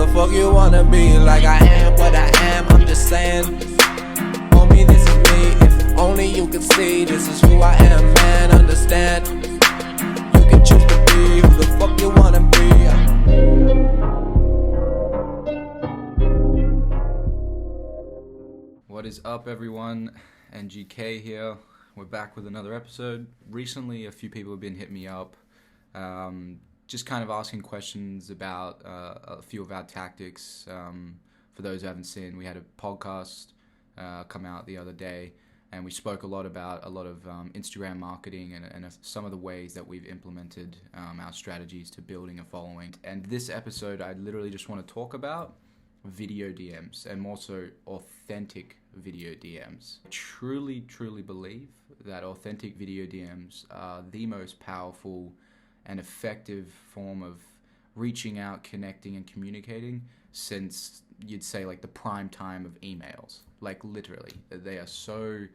the fuck you wanna be? Like I am what I am, I'm just saying. Homie, this is me. If only you could see, this is who I am, man, understand. You can choose to be who the fuck you wanna be. What is up, everyone? NGK here. We're back with another episode. Recently, a few people have been hitting me up, just kind of asking questions about a few of our tactics. For those who haven't seen, we had a podcast come out the other day, and we spoke a lot about Instagram marketing and some of the ways that we've implemented our strategies to building a following. And this episode, I literally just want to talk about video DMs, and more so authentic video DMs. I truly believe that authentic video DMs are the most powerful and effective form of reaching out, connecting, and communicating since, you'd say, like the prime time of emails. Like literally, they are so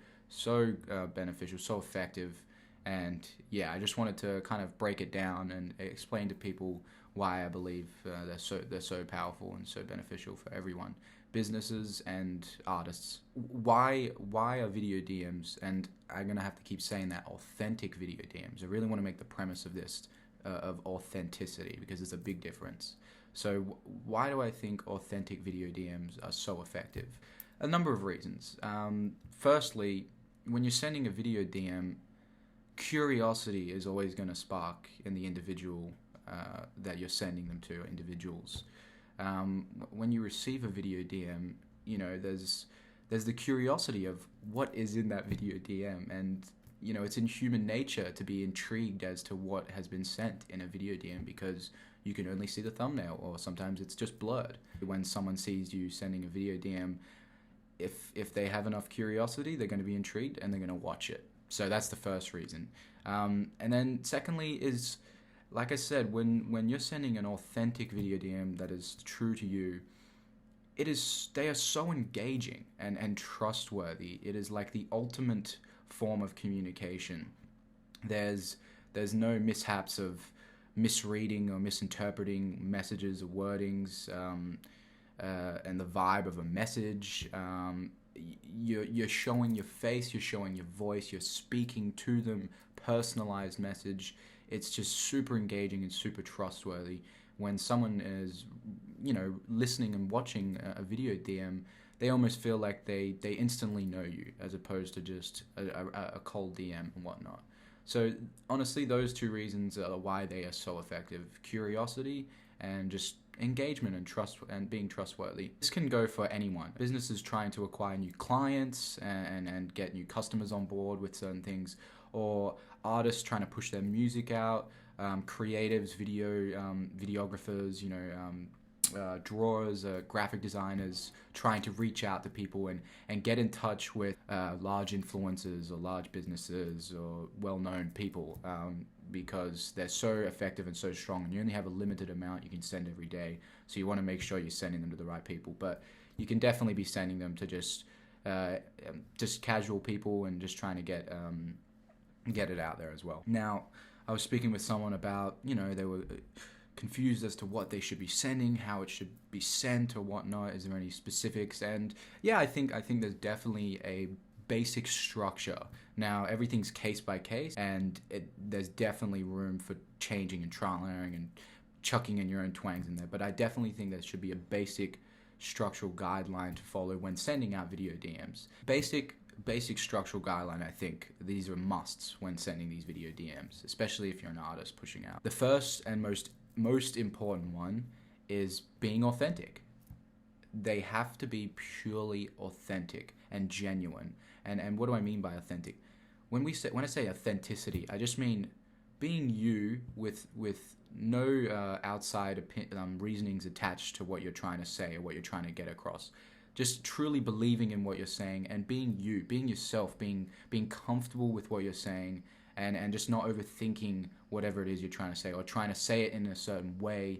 beneficial, so effective. And yeah, I just wanted to kind of break it down and explain to people why I believe they're so powerful and so beneficial for everyone, businesses and artists. Why are video DMs, and I'm gonna have to keep saying that, authentic video DMs? I really want to make the premise of this of authenticity, because it's a big difference. So why do I think authentic video DMs are so effective? A number of reasons. Firstly, when you're sending a video DM, curiosity is always going to spark in the individual that you're sending them to, individuals. When you receive a video DM, you know, there's the curiosity of what is in that video DM, and you know, it's in human nature to be intrigued as to what has been sent in a video DM, because you can only see the thumbnail, or sometimes it's just blurred. When someone sees you sending a video DM, if they have enough curiosity, they're going to be intrigued and they're going to watch it. So that's the first reason. And then secondly is, like I said, when you're sending an authentic video DM that is true to you, they are so engaging and trustworthy. It is like the ultimate form of communication. There's no mishaps of misreading or misinterpreting messages or wordings, and the vibe of a message. You're showing your face, you're showing your voice, you're speaking to them, personalized message. It's just super engaging and super trustworthy. When someone is, you know, listening and watching a video DM, they almost feel like they instantly know you, as opposed to just a cold DM and whatnot. So honestly, those two reasons are why they are so effective: curiosity and just engagement and trust, and being trustworthy. This can go for anyone. Businesses trying to acquire new clients and get new customers on board with certain things, or artists trying to push their music out, creatives, videographers, you know, drawers, graphic designers trying to reach out to people and get in touch with large influencers or large businesses or well-known people, because they're so effective and so strong, and you only have a limited amount you can send every day. So you want to make sure you're sending them to the right people, but you can definitely be sending them to just casual people and just trying to get it out there as well. Now, I was speaking with someone about, you know, they were confused as to what they should be sending, how it should be sent or whatnot. Is there any specifics? And yeah, I think there's definitely a basic structure. Now, everything's case by case, and there's definitely room for changing and trial and erroring and chucking in your own twangs in there. But I definitely think there should be a basic structural guideline to follow when sending out video DMs. Basic structural guideline, I think these are musts when sending these video DMs, especially if you're an artist pushing out. The first and most important one is being authentic. They have to be purely authentic and genuine. And what do I mean by authentic? When I say authenticity, I just mean being you with no outside reasonings attached to what you're trying to say or what you're trying to get across. Just truly believing in what you're saying and being you, being yourself, being comfortable with what you're saying, and just not overthinking whatever it is you're trying to say, or trying to say it in a certain way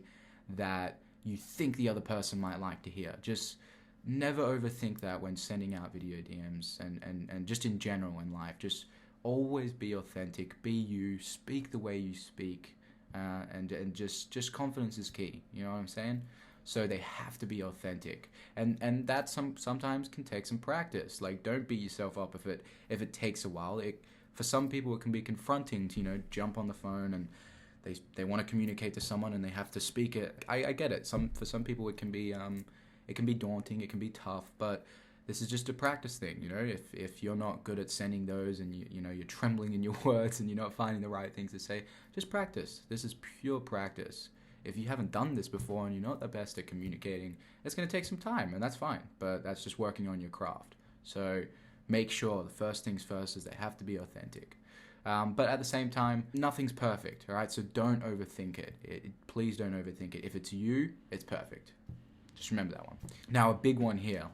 that you think the other person might like to hear. Just never overthink that when sending out video DMs, and just in general in life. Just always be authentic, be you, speak the way you speak, and just confidence is key. You know what I'm saying? So they have to be authentic, and that sometimes can take some practice. Like, don't beat yourself up if it takes a while. For some people it can be confronting to, jump on the phone and they want to communicate to someone and they have to speak it. I get it. For some people it can be daunting, it can be tough, but this is just a practice thing. If you're not good at sending those and you're trembling in your words and you're not finding the right things to say, just practice. This is pure practice. If you haven't done this before and you're not the best at communicating, it's going to take some time, and that's fine, but that's just working on your craft. So make sure the first things first is they have to be authentic. But at the same time, nothing's perfect, all right? So don't overthink it. Please don't overthink it. If it's you, it's perfect. Just remember that one. Now, a big one here,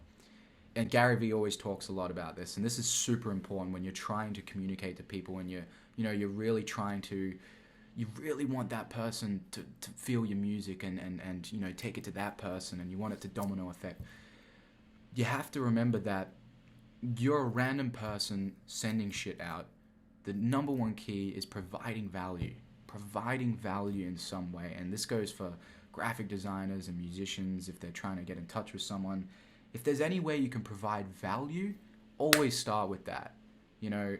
and Gary Vee always talks a lot about this, and this is super important when you're trying to communicate to people and you're really trying to, you really want that person to feel your music and take it to that person, and you want it to domino effect. You have to remember that you're a random person sending shit out. The number one key is providing value in some way. And this goes for graphic designers and musicians if they're trying to get in touch with someone. If there's any way you can provide value, always start with that. A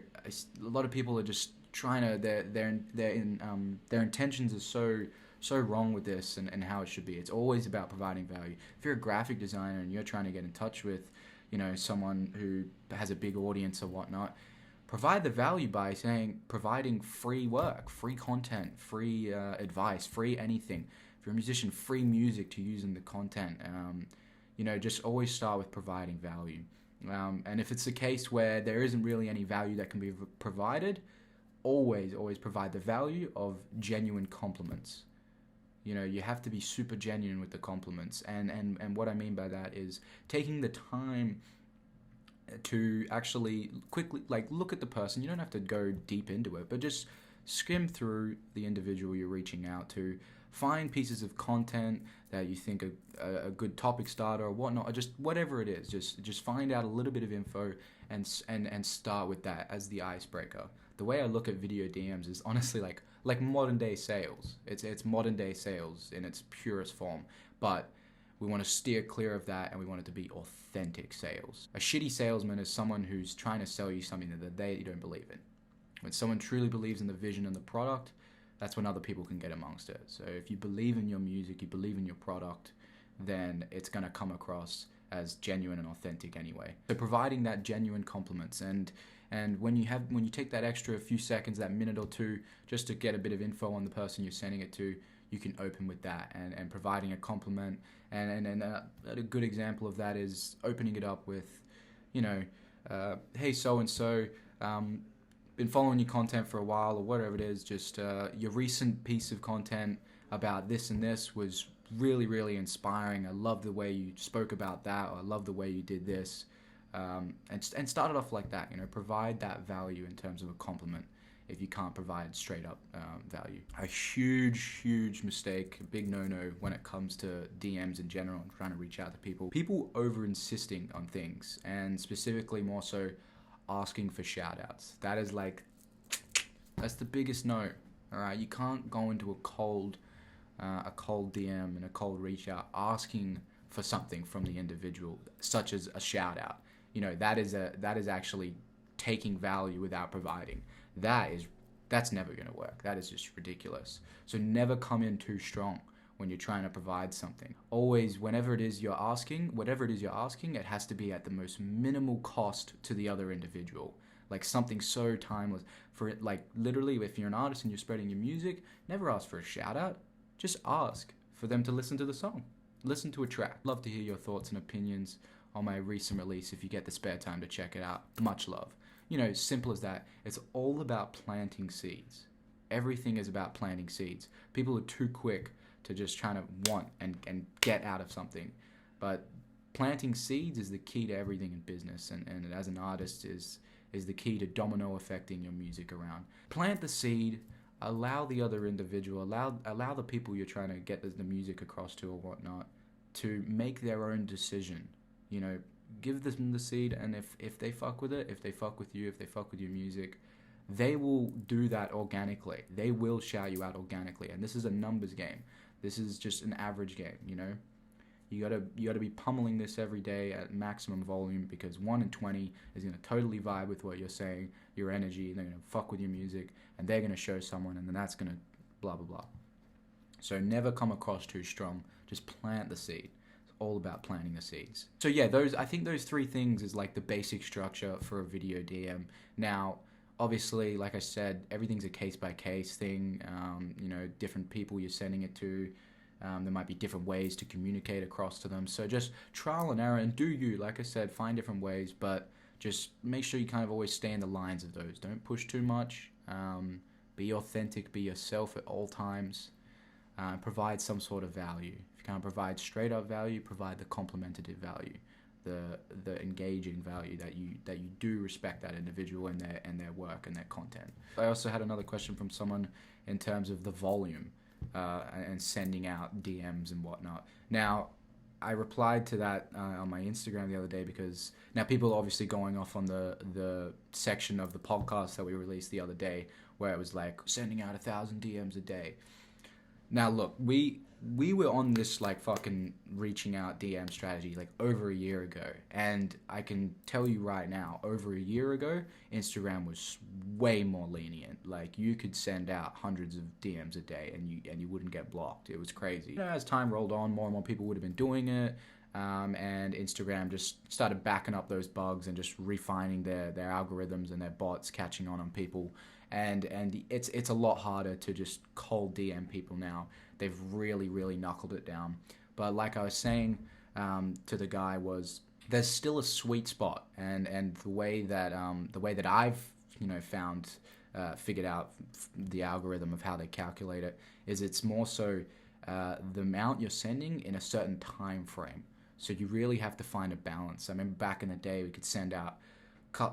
lot of people are just trying to, their intentions are so wrong with this and how it should be. It's always about providing value. If you're a graphic designer and you're trying to get in touch with, someone who has a big audience or whatnot, provide the value by providing free work, free content, free advice, free anything. If you're a musician, free music to use in the content. Just always start with providing value. And if it's a case where there isn't really any value that can be provided, always provide the value of genuine compliments. You have to be super genuine with the compliments. And what I mean by that is taking the time to actually quickly look at the person. You don't have to go deep into it, but just skim through the individual you're reaching out to. Find pieces of content that you think are a good topic starter or whatnot, or just whatever it is. Just find out a little bit of info and start with that as the icebreaker. The way I look at video DMs is honestly like modern day sales. It's modern day sales in its purest form, but we want to steer clear of that, and we want it to be authentic sales. A shitty salesman is someone who's trying to sell you something that they don't believe in. When someone truly believes in the vision and the product, that's when other people can get amongst it. So if you believe in your music, you believe in your product, then it's going to come across as genuine and authentic anyway. So providing that genuine compliments, and when you take that extra few seconds, that minute or two, just to get a bit of info on the person you're sending it to, you can open with that and providing a compliment. And a good example of that is opening it up with, hey, so-and-so, been following your content for a while, or whatever it is, just your recent piece of content about this and this was really, really inspiring. I love the way you spoke about that, or I love the way you did this. And start it off like that, provide that value in terms of a compliment if you can't provide straight up value. A huge mistake, a big no-no when it comes to DMs in general and trying to reach out to people. People over insisting on things, and specifically more so asking for shout-outs. That's the biggest no. All right, you can't go into a cold DM and a cold reach out asking for something from the individual, such as a shout-out. That is actually taking value without providing. That's never going to work. That is just ridiculous. So never come in too strong when you're trying to provide something. Always, whatever it is you're asking, it has to be at the most minimal cost to the other individual. Like something so timeless. For it, literally, if you're an artist and you're spreading your music, never ask for a shout out. Just ask for them to listen to the song. Listen to a track. Love to hear your thoughts and opinions on my recent release if you get the spare time to check it out. Much love. Simple as that. It's all about planting seeds. Everything is about planting seeds. People are too quick to just trying to want and get out of something. But planting seeds is the key to everything in business, and as an artist is the key to domino affecting your music around. Plant the seed, allow the other individual, allow the people you're trying to get the music across to or whatnot to make their own decision. Give them the seed, and if they fuck with it, if they fuck with you, if they fuck with your music, they will do that organically. They will shout you out organically, and this is a numbers game. This is just an average game, You gotta be pummeling this every day at maximum volume, because 1 in 20 is gonna totally vibe with what you're saying, your energy, and they're gonna fuck with your music, and they're gonna show someone, and then that's gonna blah blah blah. So never come across too strong. Just plant the seed. It's all about planting the seeds. So yeah, I think those 3 things is like the basic structure for a video DM. Now, obviously, like I said, everything's a case by case thing. Different people you're sending it to. There might be different ways to communicate across to them. So just trial and error, and do you, like I said, find different ways, but just make sure you kind of always stay in the lines of those. Don't push too much. Be authentic, be yourself at all times. Provide some sort of value. If you can't provide straight up value, provide the complementative value, the engaging value that you do respect that individual and their work and their content. I also had another question from someone in terms of the volume and sending out DMs and whatnot. Now, I replied to that on my Instagram the other day, because now people are obviously going off on the section of the podcast that we released the other day, where it was like sending out 1,000 DMs a day. Now look, we were on this like fucking reaching out DM strategy like over a year ago, and I can tell you right now, over a year ago, Instagram was way more lenient. Like, you could send out hundreds of DMs a day and you wouldn't get blocked. It was crazy. As time rolled on, more and more people would have been doing it, and Instagram just started backing up those bugs and just refining their algorithms and their bots catching on people. And it's a lot harder to just cold DM people now. They've really knuckled it down. But like I was saying to the guy, was there's still a sweet spot, and the way that I've figured out the algorithm of how they calculate it is it's more so the amount you're sending in a certain time frame. So you really have to find a balance. I remember back in the day we could send out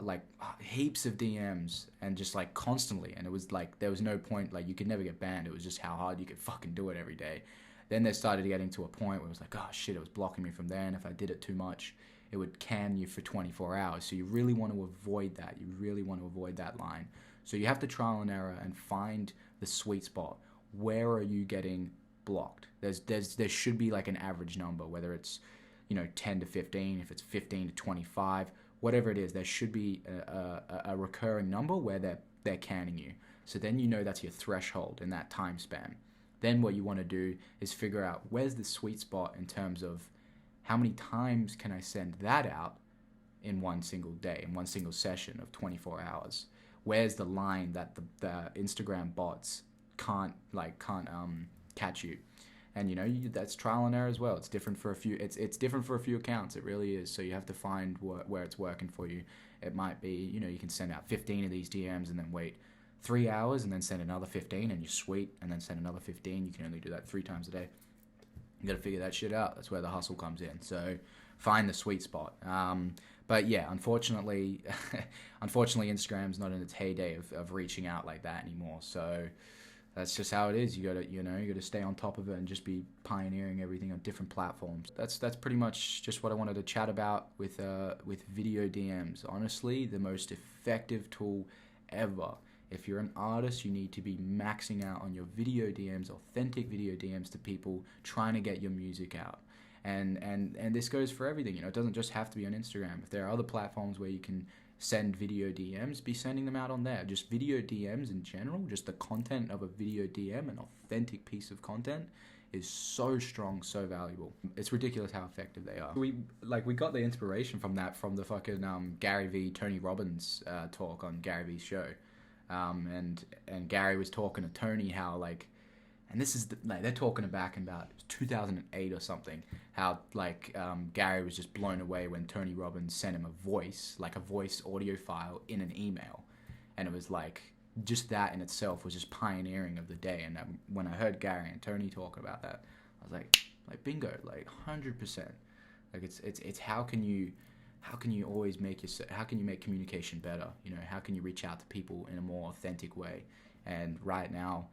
like heaps of DMs and just like constantly, and it was like there was no point, like you could never get banned. It was just how hard you could fucking do it every day. Then they started getting to a point where it was like, oh shit, it was blocking me from there, and if I did it too much, it would can you for 24 hours. So you really want to avoid that. You really want to avoid that line. So you have to trial and error and find the sweet spot. Where are you getting blocked? There should be like an average number, whether it's 10 to 15, if it's 15 to 25, whatever it is, there should be a recurring number where they're canning you. So then that's your threshold in that time span. Then what you want to do is figure out where's the sweet spot in terms of how many times can I send that out in one single day, in one single session of 24 hours. Where's the line that the Instagram bots can't catch you? And that's trial and error as well. It's different for a few. It's different for a few accounts. It really is. So you have to find where it's working for you. It might be you can send out 15 of these DMs and then wait 3 hours and then send another 15 and you're sweet, and then send another 15. You can only do that 3 times a day. You got to figure that shit out. That's where the hustle comes in. So find the sweet spot. But yeah, unfortunately, Instagram's not in its heyday of reaching out like that anymore. So that's just how it is. You gotta stay on top of it and just be pioneering everything on different platforms. That's pretty much just what I wanted to chat about with video DMs. Honestly, the most effective tool ever. If you're an artist, you need to be maxing out on your video DMs, authentic video DMs to people trying to get your music out. And this goes for everything. It doesn't just have to be on Instagram. If there are other platforms where you can send video DMs, be sending them out on there. Just video DMs in general, just the content of a video DM, an authentic piece of content, is so strong, so valuable. It's ridiculous how effective they are. We got the inspiration from the fucking Gary V, Tony Robbins talk on Gary V's show. And Gary was talking to Tony how and this is they're talking back in about 2008 or something, how Gary was just blown away when Tony Robbins sent him a voice audio file in an email, and it was just that in itself was just pioneering of the day. And when I heard Gary and Tony talk about that, I was like bingo, 100%. It's how can you always how can you make communication better? How can you reach out to people in a more authentic way? And right now,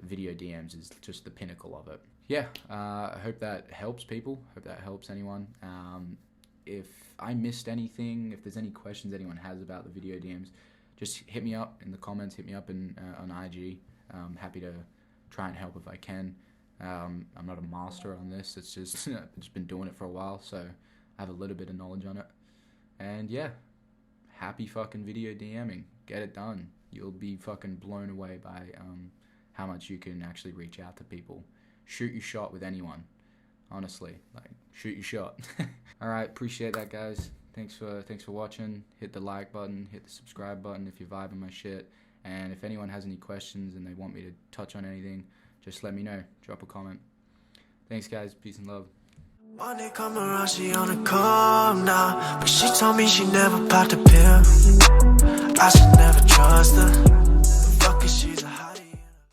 video DMs is just the pinnacle of it. Yeah, I hope that helps people. Hope that helps anyone. If I missed anything, if there's any questions anyone has about the video DMs, just hit me up in the comments, hit me up on IG. I'm happy to try and help if I can. I'm not a master on this. It's just I've just been doing it for a while, so I have a little bit of knowledge on it. And yeah, happy fucking video DMing. Get it done. You'll be fucking blown away by how much you can actually reach out to people. Shoot your shot with anyone. Honestly, like, shoot your shot. All right, appreciate that, guys. Thanks for watching. Hit the like button, hit the subscribe button if you're vibing my shit. And if anyone has any questions and they want me to touch on anything, just let me know. Drop a comment. Thanks, guys. Peace and love. Monday come around, she on a calm now, but she told me she never popped a pill. I should never trust her.